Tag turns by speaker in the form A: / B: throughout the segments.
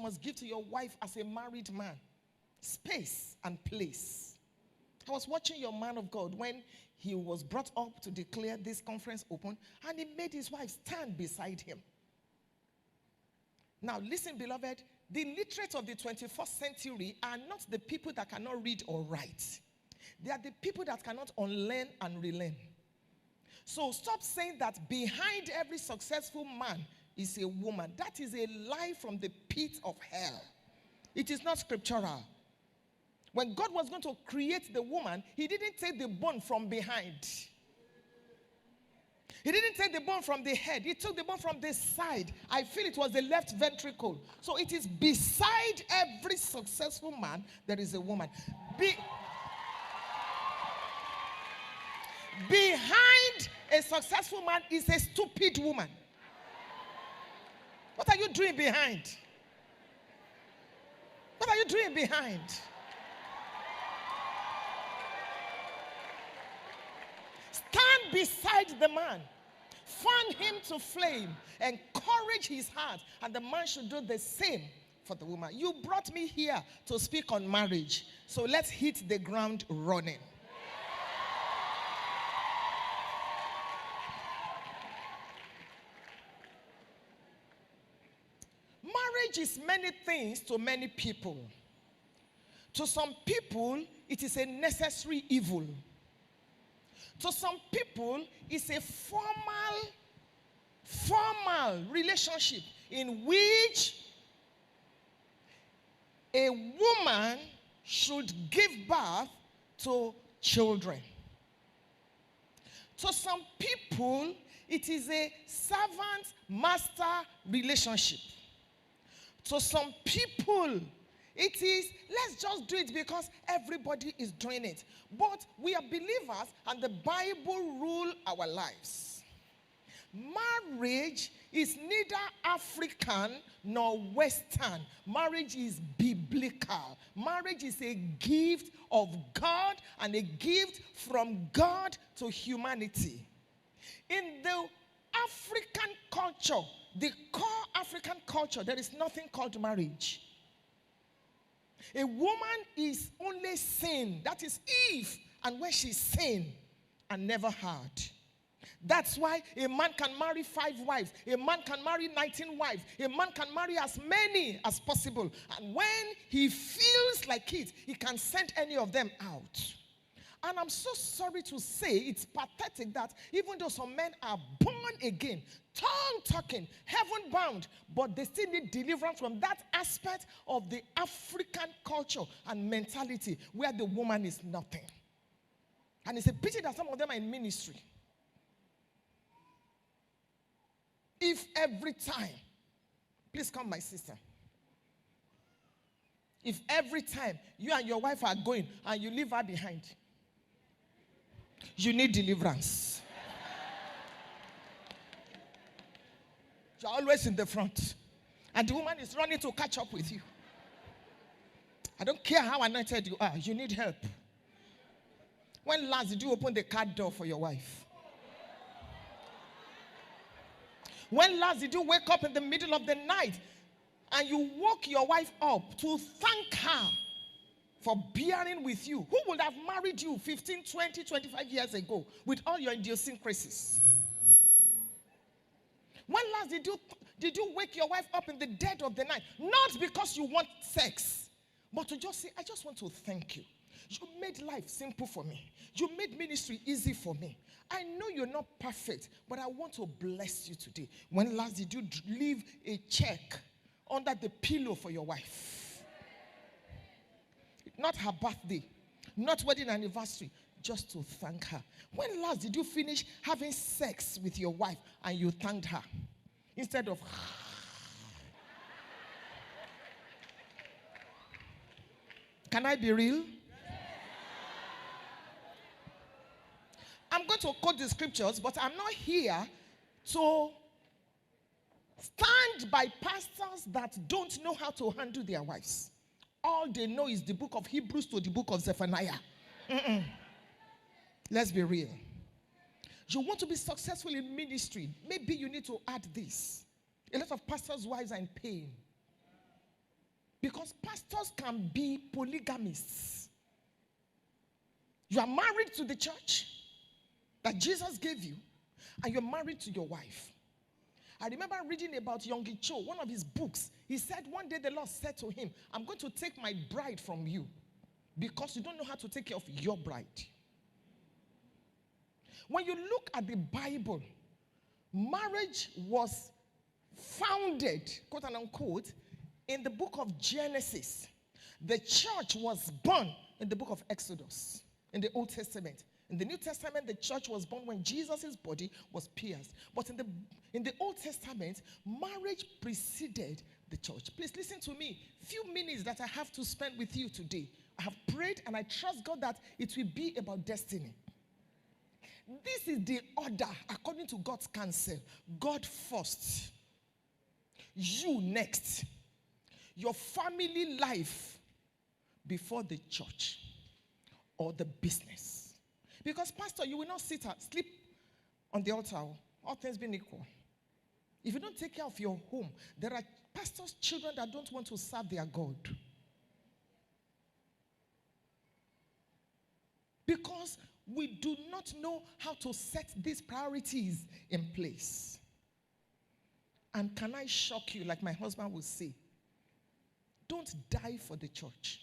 A: must give to your wife as a married man. Space and place. I was watching your man of God when he was brought up to declare this conference open, and he made his wife stand beside him. Now, listen, beloved, the literate of the 21st century are not the people that cannot read or write. They are the people that cannot unlearn and relearn. So stop saying that behind every successful man is a woman. That is a lie from the pit of hell. It is not scriptural. When God was going to create the woman, he didn't take the bone from behind. He didn't take the bone from the head. He took the bone from the side. I feel it was the left ventricle. So it is beside every successful man, there is a woman. Behind a successful man is a stupid woman. What are you doing behind? What are you doing behind? Stand beside the man. Fan him to flame. Encourage his heart. And the man should do the same for the woman. You brought me here to speak on marriage. So let's hit the ground running. Marriage is many things to many people. To some people, it is a necessary evil. To some people, it's a formal relationship in which a woman should give birth to children. To some people, it is a servant-master relationship. To some people, it is, let's just do it because everybody is doing it. But we are believers and the Bible rules our lives. Marriage is neither African nor Western. Marriage is biblical. Marriage is a gift of God and a gift from God to humanity. In the African culture, the core African culture, there is nothing called marriage. A woman is only sin. That is Eve. And when she sinned and never had. That's why a man can marry 5 wives. A man can marry 19 wives. A man can marry as many as possible. And when he feels like it, he can send any of them out. And I'm so sorry to say, it's pathetic that even though some men are born again, tongue-talking, heaven-bound, but they still need deliverance from that aspect of the African culture and mentality where the woman is nothing. And it's a pity that some of them are in ministry. If every time, please come, my sister. If every time you and your wife are going and you leave her behind, you need deliverance. You're always in the front. And the woman is running to catch up with you. I don't care how anointed you are. You need help. When last did you open the car door for your wife? When last did you wake up in the middle of the night and you woke your wife up to thank her for bearing with you? Who would have married you 15, 20, 25 years ago with all your idiosyncrasies? When last did you wake your wife up in the dead of the night? Not because you want sex, but to just say, I just want to thank you. You made life simple for me. You made ministry easy for me. I know you're not perfect, but I want to bless you today. When last did you leave a check under the pillow for your wife? Not her birthday, not wedding anniversary, just to thank her. When last did you finish having sex with your wife and you thanked her? Instead of... Can I be real? I'm going to quote the scriptures, but I'm not here to stand by pastors that don't know how to handle their wives. All they know is the book of Hebrews to the book of Zephaniah. Let's be real. You want to be successful in ministry, maybe you need to add this. A lot of pastors' wives are in pain. Because pastors can be polygamists. You are married to the church that Jesus gave you, and you're married to your wife. I remember reading about Yonggi Cho, one of his books. He said one day the Lord said to him, I'm going to take my bride from you because you don't know how to take care of your bride. When you look at the Bible, marriage was founded, quote and unquote, in the book of Genesis. The church was born in the book of Exodus, in the Old Testament. In the New Testament, the church was born when Jesus' body was pierced. But in the Old Testament, marriage preceded the church. Please listen to me. Few minutes that I have to spend with you today. I have prayed and I trust God that it will be about destiny. This is the order according to God's counsel. God first. You next. Your family life before the church or the business. Because, Pastor, you will not sleep on the altar, all things being equal. If you don't take care of your home, there are pastors' children that don't want to serve their God. Because we do not know how to set these priorities in place. And can I shock you, like my husband will say, don't die for the church.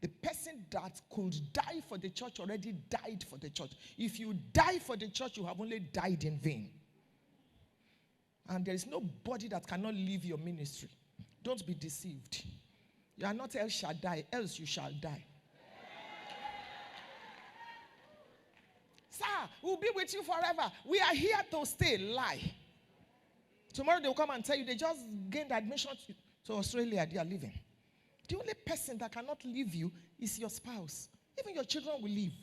A: The person that could die for the church already died for the church. If you die for the church, you have only died in vain. And there is nobody that cannot leave your ministry. Don't be deceived. You are not El Shaddai, else you shall die. Sir, we'll be with you forever. We are here to stay. Lie. Tomorrow they'll come and tell you they just gained admission to Australia. They are leaving. The only person that cannot leave you is your spouse. Even your children will leave.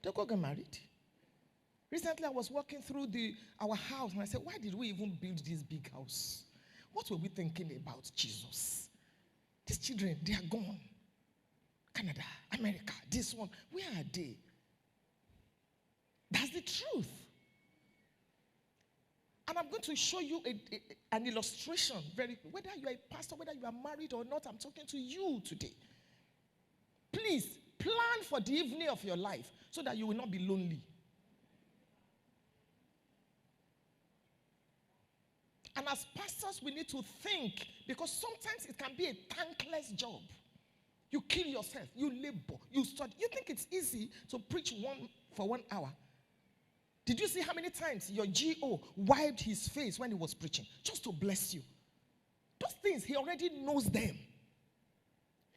A: They'll go get married. Recently, I was walking through our house and I said, why did we even build this big house? What were we thinking about Jesus? These children, they are gone. Canada, America, this one, where are they? That's the truth. And I'm going to show you an illustration, whether you are a pastor, whether you are married or not, I'm talking to you today. Please, plan for the evening of your life so that you will not be lonely. And as pastors, we need to think, because sometimes it can be a thankless job. You kill yourself, you labor, you study. You think it's easy to preach for 1 hour. Did you see how many times your GO wiped his face when he was preaching? Just to bless you. Those things, he already knows them.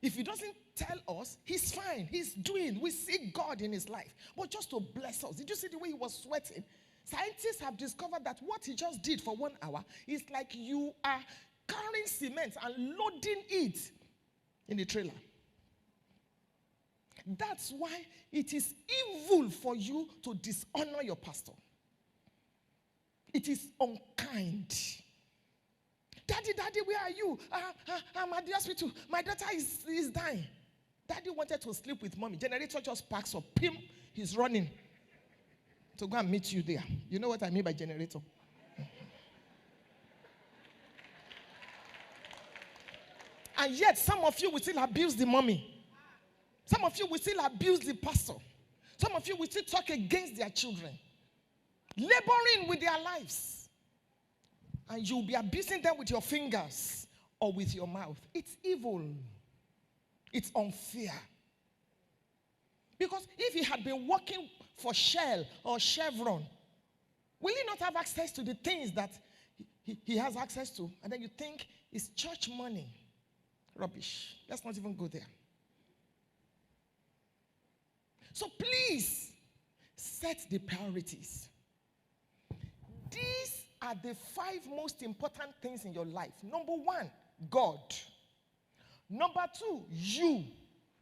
A: If he doesn't tell us, he's fine. He's doing. We see God in his life. But just to bless us. Did you see the way he was sweating? Scientists have discovered that what he just did for 1 hour is like you are carrying cement and loading it in the trailer. That's why it is evil for you to dishonor your pastor. It is unkind. Daddy, where are you? I'm at the hospital. My daughter is dying. Daddy wanted to sleep with mommy. Generator just packs up. Pim, he's running to go and meet you there. You know what I mean by generator? And yet, some of you will still abuse the mommy. Some of you will still abuse the pastor. Some of you will still talk against their children. Laboring with their lives. And you'll be abusing them with your fingers or with your mouth. It's evil. It's unfair. Because if he had been working for Shell or Chevron, will he not have access to the things that he has access to? And then you think it's church money. Rubbish. Let's not even go there. So please, set the priorities. These are the 5 most important things in your life. Number 1, God. Number 2, you.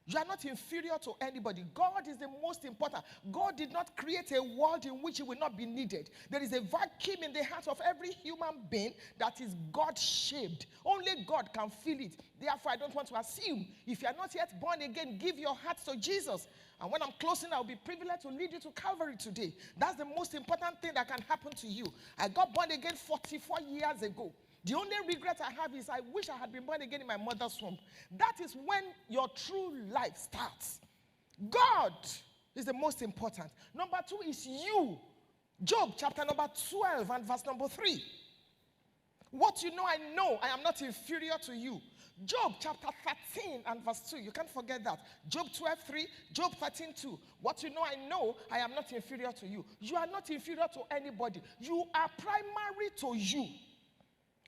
A: You are not inferior to anybody. God is the most important. God did not create a world in which he will not be needed. There is a vacuum in the heart of every human being that is God-shaped. Only God can fill it. Therefore, I don't want to assume. If you are not yet born again, give your heart to Jesus. And when I'm closing, I'll be privileged to lead you to Calvary today. That's the most important thing that can happen to you. I got born again 44 years ago. The only regret I have is I wish I had been born again in my mother's womb. That is when your true life starts. God is the most important. Number 2 is you. Job chapter number 12 and verse number 3. What you know, I am not inferior to you. Job chapter 13 and verse 2. You can't forget that. Job 12:3, Job 13:2. What you know, I am not inferior to you. You are not inferior to anybody. You are primary to you.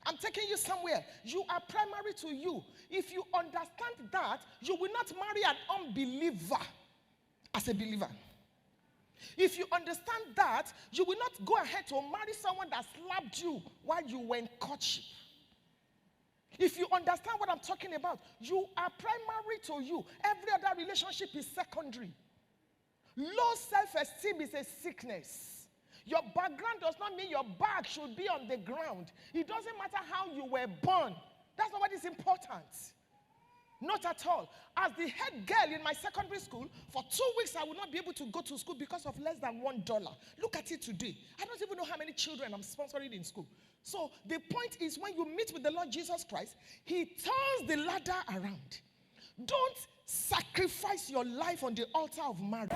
A: I'm taking you somewhere. You are primary to you. If you understand that, you will not marry an unbeliever as a believer. If you understand that, you will not go ahead to marry someone that slapped you while you were in courtship. If you understand what I'm talking about, you are primary to you. Every other relationship is secondary. Low self-esteem is a sickness. Your background does not mean your back should be on the ground. It doesn't matter how you were born. That's not what is important. Not at all. As the head girl in my secondary school, for 2 weeks I would not be able to go to school because of less than $1. Look at it today. I don't even know how many children I'm sponsoring in school. So the point is, when you meet with the Lord Jesus Christ, he turns the ladder around. Don't sacrifice your life on the altar of marriage.